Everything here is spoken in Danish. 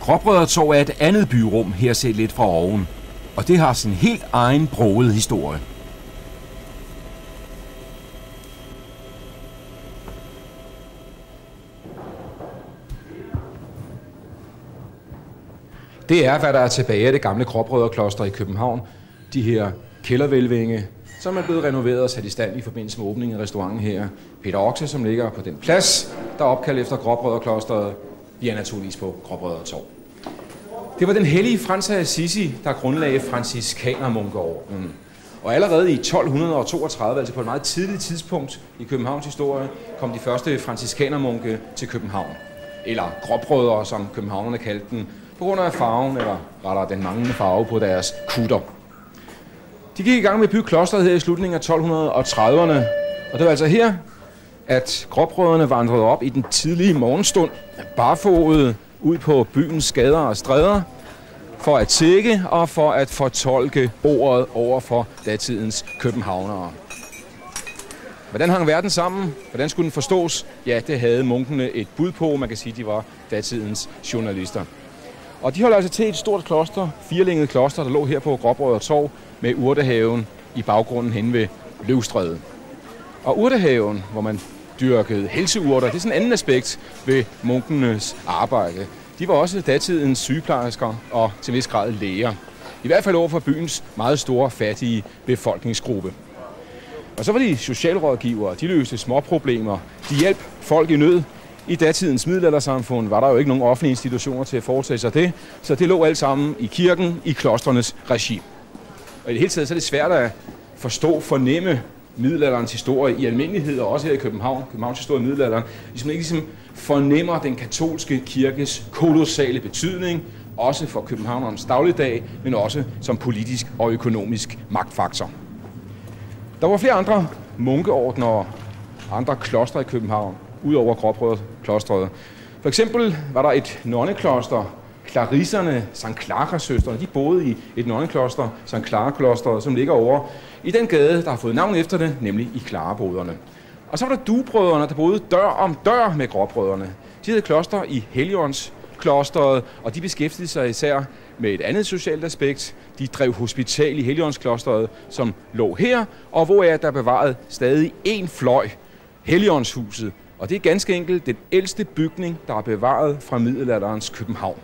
Gråbrødretorv er et andet byrum her set lidt fra oven, og det har sin helt egen broget historie. Det er, hvad der er tilbage af det gamle Gråbrødrekloster i København. De her kældervælvinge, som er blevet renoveret og sat i stand i forbindelse med åbningen af restauranten her. Peter Oxe, som ligger på den plads, der er opkaldt efter Gråbrødreklosteret, bliver naturligvis på Gråbrødretorv. Det var den hellige Frans af Assisi, der grundlagde franciskanermunkeordenen. Og allerede i 1232, altså på et meget tidligt tidspunkt i Københavns historie, kom de første franciskanermunke til København. Eller gråbrødre, som københavnerne kaldte den, på grund af farven, eller rettere den manglende farve på deres kutter. De gik i gang med at bygge klosteret her i slutningen af 1230'erne, og det var altså her, at gråbrødrene vandrede op i den tidlige morgenstund, barfodet ud på byens gader og stræder, for at tigge og for at fortolke ordet over for datidens københavnere. Hvordan hang verden sammen? Hvordan skulle den forstås? Ja, det havde munkene et bud på. Man kan sige, at de var datidens journalister. Og de holdt altså til et stort kloster, firelænget kloster, der lå her på Gråbrødretorv med urtehaven i baggrunden hen ved Løvstræde. Og urtehaven, hvor man dyrkede helseurter, det er sådan en anden aspekt ved munkenes arbejde. De var også datidens sygeplejersker og til vis grad læger. I hvert fald over for byens meget store, fattige befolkningsgruppe. Og så var de socialrådgivere, de løste småproblemer, de hjalp folk i nød. I datidens middelaldersamfund var der jo ikke nogen offentlige institutioner til at foretage sig det, så det lå alt sammen i kirken, i klostrenes regi. Og i det hele taget så er det svært at fornemme middelalderens historie i almindelighed, og også her i Københavns historie i middelalderen, ligesom fornemmer den katolske kirkes kolossale betydning, også for københavnerens dagligdag, men også som politisk og økonomisk magtfaktor. Der var flere andre munkeordner og andre klostre i København, udover Gråbrødreklostret. For eksempel var der et nonnekloster, Clarisserne, Sankt Clara-søstrene. De boede i et nonnekloster, Sankt Clara-klosteret, som ligger over i den gade, der har fået navn efter det, nemlig i Klareboderne. Og så var der duebrødrene, der boede dør om dør med Gråbrødrene. De havde kloster i Helligåndsklosteret, og de beskæftigede sig især med et andet socialt aspekt. De drev hospital i Helligåndsklosteret, som lå her, og hvor der bevaret stadig én fløj, Helligåndshuset. Og det er ganske enkelt den ældste bygning, der er bevaret fra middelalderens København.